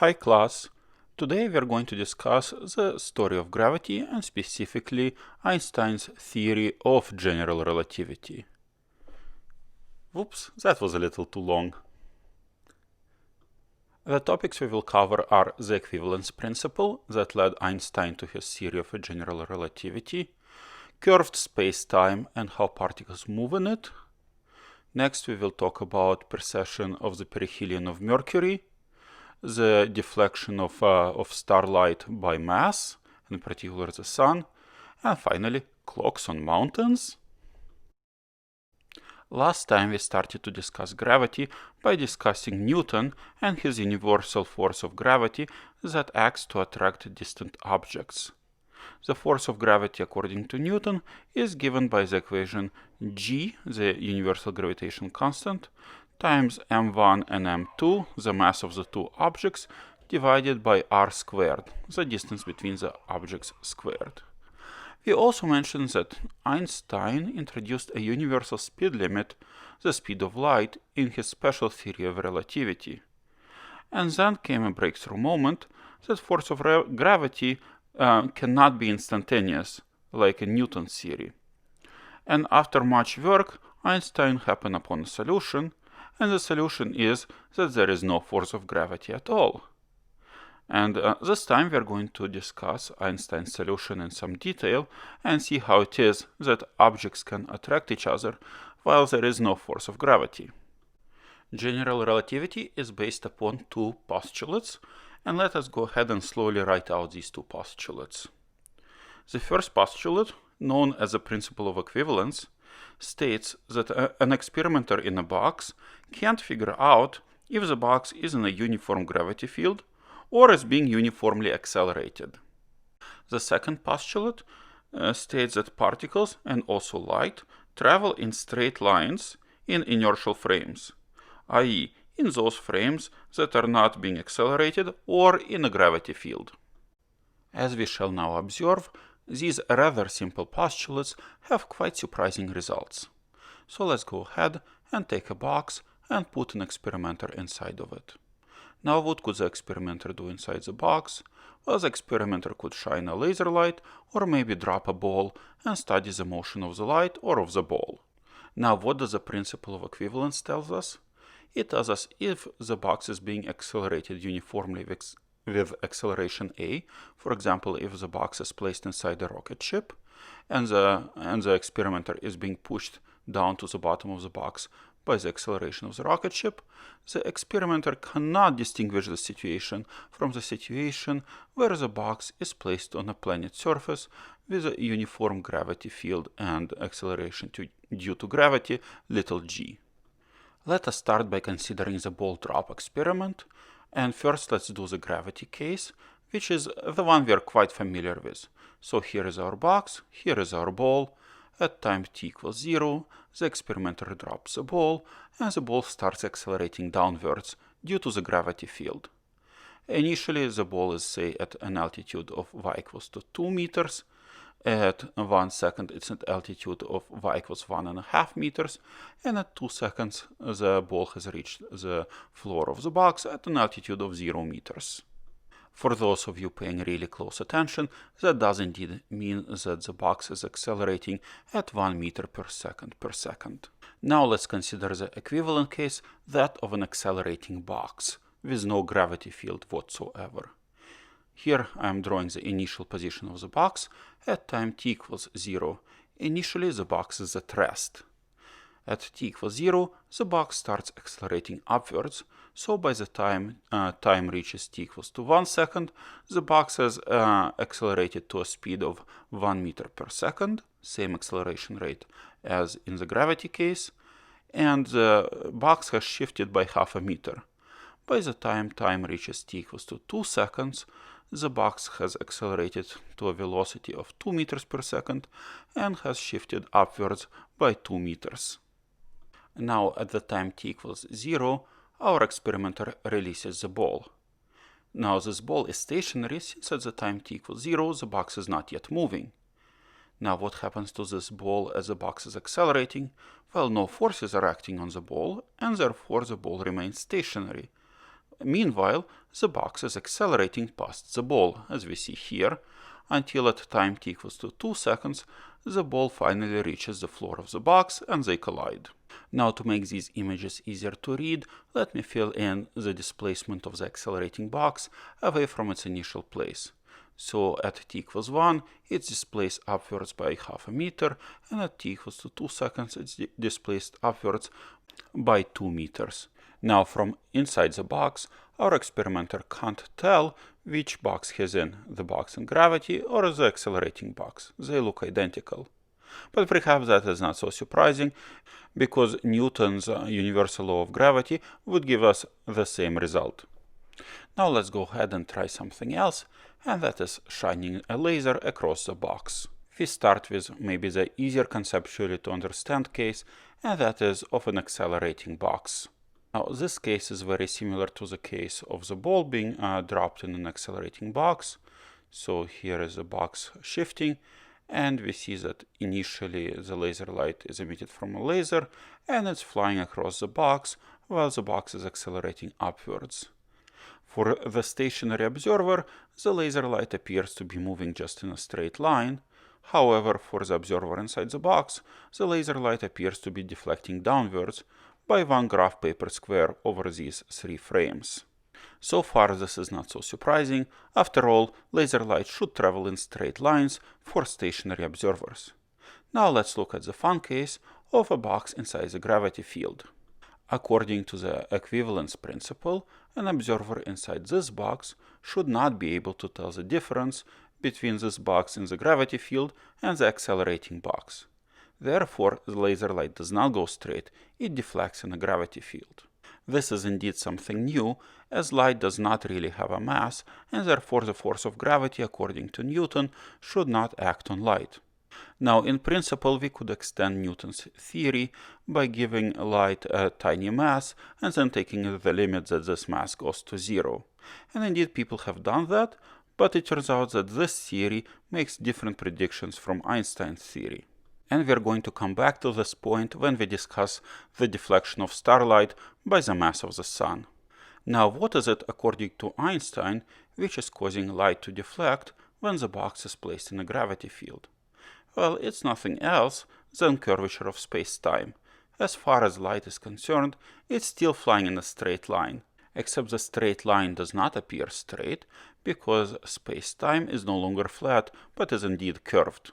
Hi class! Today we are going to discuss the story of gravity and specifically Einstein's theory of general relativity. Whoops, that was a little too long. The topics we will cover are the equivalence principle that led Einstein to his theory of general relativity, curved space-time and how particles move in it. Next we will talk about precession of the perihelion of Mercury, the deflection of starlight by mass, in particular the sun, and finally clocks on mountains. Last time we started to discuss gravity by discussing Newton and his universal force of gravity that acts to attract distant objects. The force of gravity according to Newton is given by the equation g, the universal gravitational constant, times m1 and m2, the mass of the two objects, divided by r squared, the distance between the objects squared. We also mentioned that Einstein introduced a universal speed limit, the speed of light, in his special theory of relativity. And then came a breakthrough moment that force of gravity cannot be instantaneous, like in Newton's theory. And after much work, Einstein happened upon a solution, and the solution is that there is no force of gravity at all. And this time we are going to discuss Einstein's solution in some detail and see how it is that objects can attract each other while there is no force of gravity. General relativity is based upon two postulates, and let us go ahead and slowly write out these two postulates. The first postulate, known as the principle of equivalence, states that an experimenter in a box can't figure out if the box is in a uniform gravity field or is being uniformly accelerated. The second postulate states that particles and also light travel in straight lines in inertial frames, i.e., in those frames that are not being accelerated or in a gravity field. As we shall now observe, these rather simple postulates have quite surprising results. So let's go ahead and take a box and put an experimenter inside of it. Now what could the experimenter do inside the box? Well, the experimenter could shine a laser light or maybe drop a ball and study the motion of the light or of the ball. Now what does the principle of equivalence tell us? It tells us if the box is being accelerated uniformly with acceleration a, for example, if the box is placed inside a rocket ship and the experimenter is being pushed down to the bottom of the box by the acceleration of the rocket ship, the experimenter cannot distinguish the situation from the situation where the box is placed on a planet surface with a uniform gravity field and acceleration due to gravity, little g. Let us start by considering the ball drop experiment, and first let's do the gravity case, which is the one we are quite familiar with. So here is our box, here is our ball. At time t equals 0, the experimenter drops the ball, and the ball starts accelerating downwards due to the gravity field. Initially, the ball is, say, at an altitude of y equals to 2 meters. At 1 second, it's at altitude of y equals 1.5 meters, and at 2 seconds, the ball has reached the floor of the box at an altitude of 0 meters. For those of you paying really close attention, that does indeed mean that the box is accelerating at 1 meter per second. Now let's consider the equivalent case, that of an accelerating box, with no gravity field whatsoever. Here I am drawing the initial position of the box at time t equals 0. Initially the box is at rest. At t equals 0, the box starts accelerating upwards, so by the time time reaches t equals to 1 second, the box has accelerated to a speed of 1 meter per second, same acceleration rate as in the gravity case, and the box has shifted by half a meter. By the time time reaches t equals to 2 seconds, the box has accelerated to a velocity of 2 meters per second and has shifted upwards by 2 meters. Now at the time t equals 0, our experimenter releases the ball. Now this ball is stationary since at the time t equals 0, the box is not yet moving. Now what happens to this ball as the box is accelerating? Well, no forces are acting on the ball, and therefore the ball remains stationary. Meanwhile, the box is accelerating past the ball, as we see here, until at time t equals to 2 seconds, the ball finally reaches the floor of the box and they collide. Now, to make these images easier to read, let me fill in the displacement of the accelerating box away from its initial place. So at t equals 1, it's displaced upwards by half a meter, and at t equals to 2 seconds, it's displaced upwards by 2 meters. Now, from inside the box, our experimenter can't tell which box he's in, the box in gravity or the accelerating box. They look identical. But perhaps that is not so surprising, because Newton's universal law of gravity would give us the same result. Now let's go ahead and try something else, and that is shining a laser across the box. We start with maybe the easier conceptually to understand case, and that is of an accelerating box. Now, this case is very similar to the case of the ball being dropped in an accelerating box. So here is the box shifting, and we see that initially the laser light is emitted from a laser, and it's flying across the box while the box is accelerating upwards. For the stationary observer, the laser light appears to be moving just in a straight line. However, for the observer inside the box, the laser light appears to be deflecting downwards by 1 graph paper square over these 3 frames. So far, this is not so surprising. After all, laser light should travel in straight lines for stationary observers. Now let's look at the fun case of a box inside the gravity field. According to the equivalence principle, an observer inside this box should not be able to tell the difference between this box in the gravity field and the accelerating box. Therefore, the laser light does not go straight, it deflects in a gravity field. This is indeed something new, as light does not really have a mass, and therefore the force of gravity, according to Newton, should not act on light. Now, in principle, we could extend Newton's theory by giving light a tiny mass and then taking the limit that this mass goes to 0. And indeed, people have done that, but it turns out that this theory makes different predictions from Einstein's theory. And we're going to come back to this point when we discuss the deflection of starlight by the mass of the sun. Now, what is it, according to Einstein, which is causing light to deflect when the box is placed in a gravity field? Well, it's nothing else than curvature of space-time. As far as light is concerned, it's still flying in a straight line, except the straight line does not appear straight because space-time is no longer flat, but is indeed curved.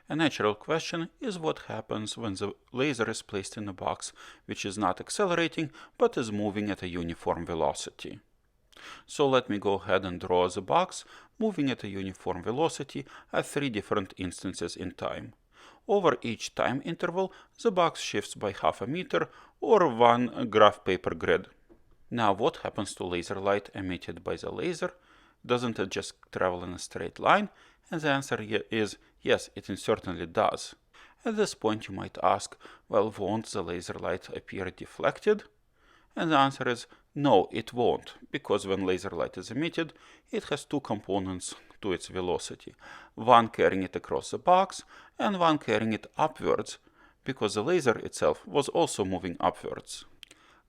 A natural question is what happens when the laser is placed in a box which is not accelerating, but is moving at a uniform velocity. So let me go ahead and draw the box moving at a uniform velocity at 3 different instances in time. Over each time interval, the box shifts by half a meter or 1 graph paper grid. Now, what happens to laser light emitted by the laser? Doesn't it just travel in a straight line? And the answer is yes, it certainly does. At this point you might ask, well, won't the laser light appear deflected? And the answer is no, it won't, because when laser light is emitted, it has 2 components to its velocity. One carrying it across the box, and one carrying it upwards, because the laser itself was also moving upwards.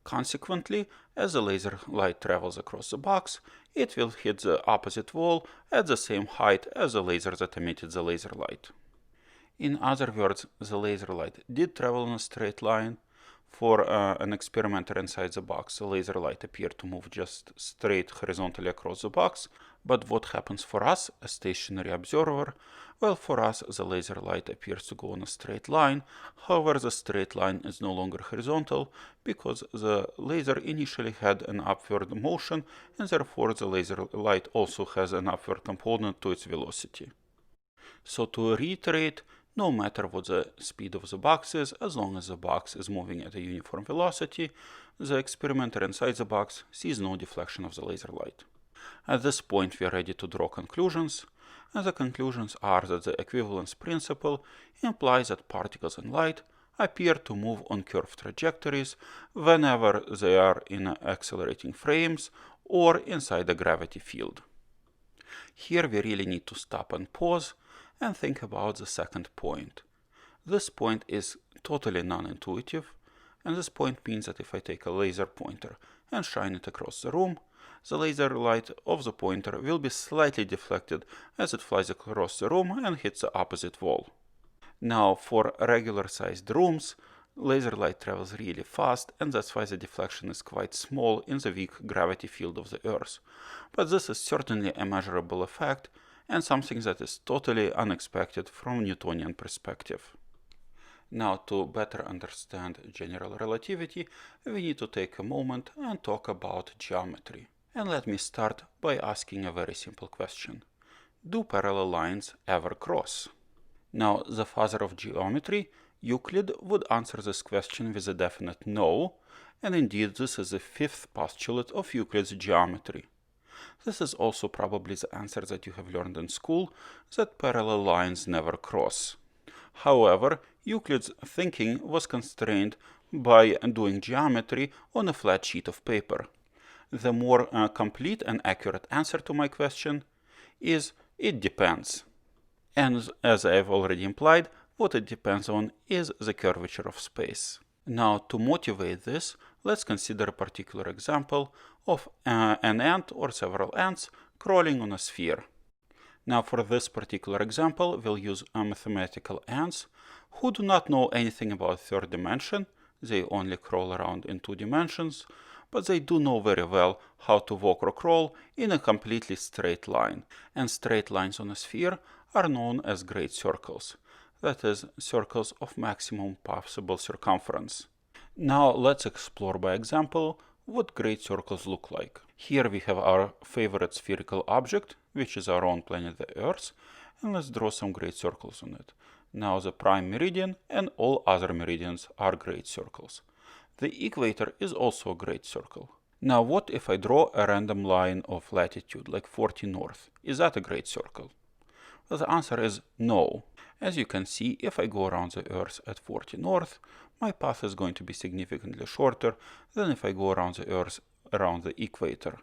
Consequently, as the laser light travels across the box, it will hit the opposite wall at the same height as the laser that emitted the laser light. In other words, the laser light did travel in a straight line. For an experimenter inside the box, the laser light appeared to move just straight horizontally across the box. But what happens for us, a stationary observer? Well, for us, the laser light appears to go in a straight line. However, the straight line is no longer horizontal because the laser initially had an upward motion, and therefore the laser light also has an upward component to its velocity. So to reiterate, no matter what the speed of the box is, as long as the box is moving at a uniform velocity, the experimenter inside the box sees no deflection of the laser light. At this point, we are ready to draw conclusions, and the conclusions are that the equivalence principle implies that particles in light appear to move on curved trajectories whenever they are in accelerating frames or inside a gravity field. Here we really need to stop and pause and think about the second point. This point is totally non-intuitive, and this point means that if I take a laser pointer and shine it across the room, the laser light of the pointer will be slightly deflected as it flies across the room and hits the opposite wall. Now, for regular-sized rooms, laser light travels really fast, and that's why the deflection is quite small in the weak gravity field of the Earth. But this is certainly a measurable effect, and something that is totally unexpected from Newtonian perspective. Now, to better understand general relativity, we need to take a moment and talk about geometry. And let me start by asking a very simple question. Do parallel lines ever cross? Now, the father of geometry, Euclid, would answer this question with a definite no, and indeed this is the fifth postulate of Euclid's geometry. This is also probably the answer that you have learned in school, that parallel lines never cross. However, Euclid's thinking was constrained by doing geometry on a flat sheet of paper. The more complete and accurate answer to my question is it depends. And as I have already implied, what it depends on is the curvature of space. Now, to motivate this, let's consider a particular example of an ant or several ants crawling on a sphere. Now, for this particular example, we'll use mathematical ants who do not know anything about third dimension. They only crawl around in 2 dimensions, but they do know very well how to walk or crawl in a completely straight line. And straight lines on a sphere are known as great circles. That is, circles of maximum possible circumference. Now let's explore by example what great circles look like. Here we have our favorite spherical object, which is our own planet, the Earth, and let's draw some great circles on it. Now the prime meridian and all other meridians are great circles. The equator is also a great circle. Now what if I draw a random line of latitude, like 40 north? Is that a great circle? Well, the answer is no. As you can see, if I go around the Earth at 40 north, my path is going to be significantly shorter than if I go around the Earth around the equator.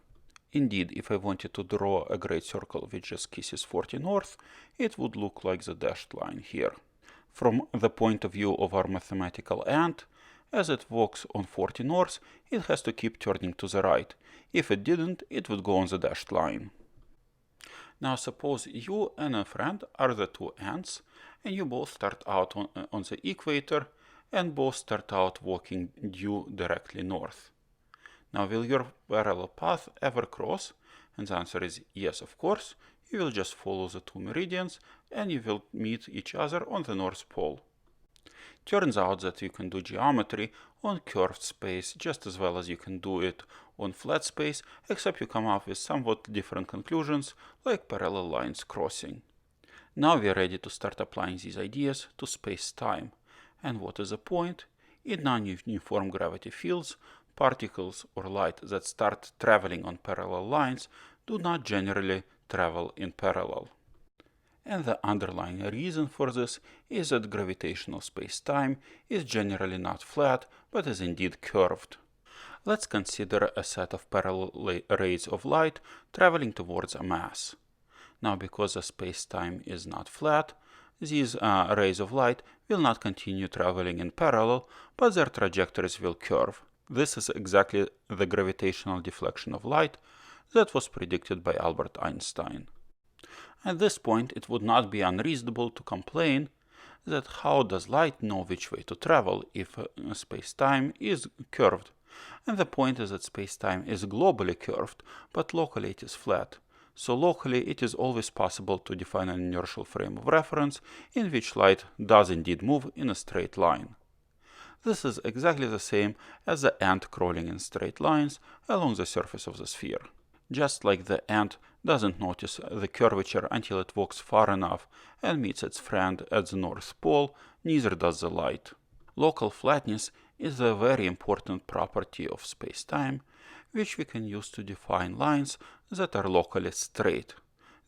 Indeed, if I wanted to draw a great circle which just kisses 40 north, it would look like the dashed line here. From the point of view of our mathematical ant, as it walks on 40 north, it has to keep turning to the right. If it didn't, it would go on the dashed line. Now suppose you and a friend are the 2 ants, and you both start out on the equator, and both start out walking due directly north. Now, will your parallel path ever cross? And the answer is yes, of course. You will just follow the 2 meridians, and you will meet each other on the North Pole. Turns out that you can do geometry on curved space just as well as you can do it on flat space, except you come up with somewhat different conclusions, like parallel lines crossing. Now we are ready to start applying these ideas to space-time. And what is the point? In non-uniform gravity fields, particles or light that start traveling on parallel lines do not generally travel in parallel. And the underlying reason for this is that gravitational space-time is generally not flat, but is indeed curved. Let's consider a set of parallel rays of light traveling towards a mass. Now, because the space-time is not flat, these rays of light will not continue traveling in parallel, but their trajectories will curve. This is exactly the gravitational deflection of light that was predicted by Albert Einstein. At this point, it would not be unreasonable to complain that how does light know which way to travel if space-time is curved? And the point is that space-time is globally curved, but locally it is flat. So locally it is always possible to define an inertial frame of reference in which light does indeed move in a straight line. This is exactly the same as the ant crawling in straight lines along the surface of the sphere. Just like the ant doesn't notice the curvature until it walks far enough and meets its friend at the North Pole, neither does the light. Local flatness is a very important property of space-time, which we can use to define lines that are locally straight.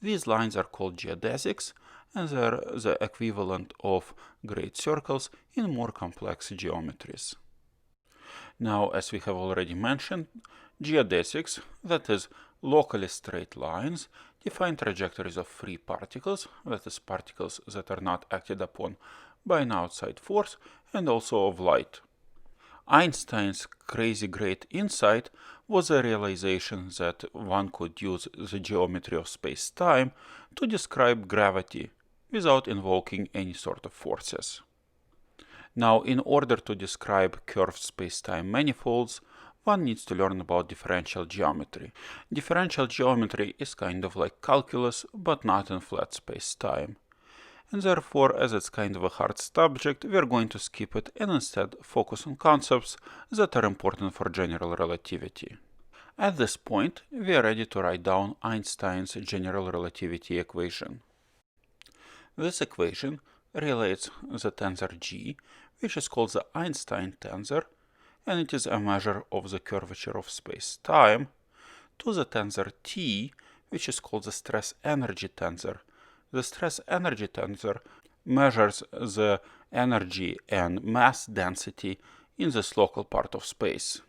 These lines are called geodesics, and they're the equivalent of great circles in more complex geometries. Now, as we have already mentioned, geodesics, that is, locally straight lines, define trajectories of free particles, that is, particles that are not acted upon by an outside force, and also of light. Einstein's crazy great insight was the realization that one could use the geometry of space-time to describe gravity without invoking any sort of forces. Now, in order to describe curved space-time manifolds, one needs to learn about differential geometry. Differential geometry is kind of like calculus, but not in flat space-time. And therefore, as it's kind of a hard subject, we are going to skip it and instead focus on concepts that are important for general relativity. At this point, we are ready to write down Einstein's general relativity equation. This equation relates the tensor G, which is called the Einstein tensor, and it is a measure of the curvature of space-time, to the tensor T, which is called the stress-energy tensor. The stress-energy tensor measures the energy and mass density in this local part of space.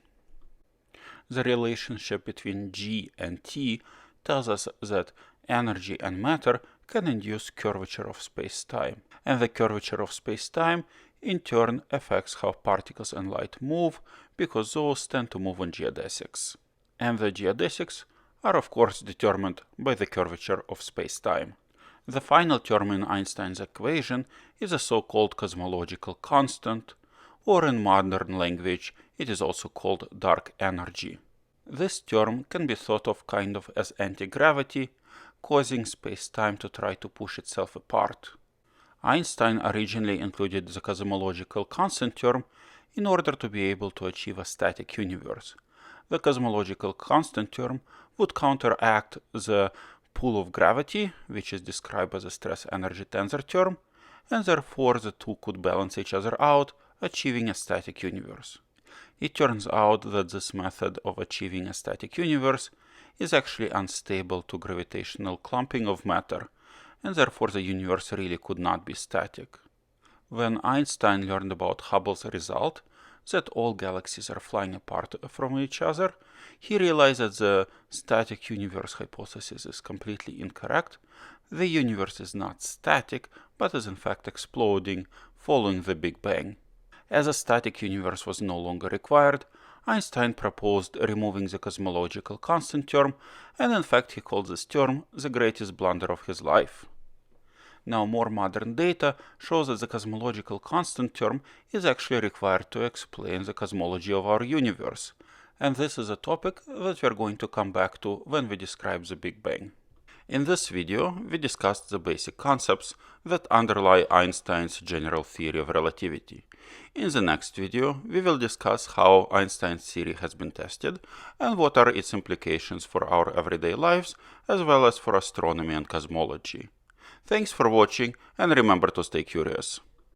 The relationship between G and T tells us that energy and matter can induce curvature of space-time, and the curvature of space-time in turn affects how particles and light move, because those tend to move in geodesics. And the geodesics are of course determined by the curvature of space-time. The final term in Einstein's equation is a so-called cosmological constant, or in modern language it is also called dark energy. This term can be thought of kind of as anti-gravity, causing space-time to try to push itself apart. Einstein originally included the cosmological constant term in order to be able to achieve a static universe. The cosmological constant term would counteract the pull of gravity, which is described as a stress-energy tensor term, and therefore the two could balance each other out, achieving a static universe. It turns out that this method of achieving a static universe is actually unstable to gravitational clumping of matter, and therefore the universe really could not be static. When Einstein learned about Hubble's result, that all galaxies are flying apart from each other, he realized that the static universe hypothesis is completely incorrect. The universe is not static, but is in fact exploding following the Big Bang. As a static universe was no longer required, Einstein proposed removing the cosmological constant term, and in fact he called this term the greatest blunder of his life. Now, more modern data shows that the cosmological constant term is actually required to explain the cosmology of our universe, and this is a topic that we are going to come back to when we describe the Big Bang. In this video, we discussed the basic concepts that underlie Einstein's general theory of relativity. In the next video, we will discuss how Einstein's theory has been tested and what are its implications for our everyday lives, as well as for astronomy and cosmology. Thanks for watching, and remember to stay curious.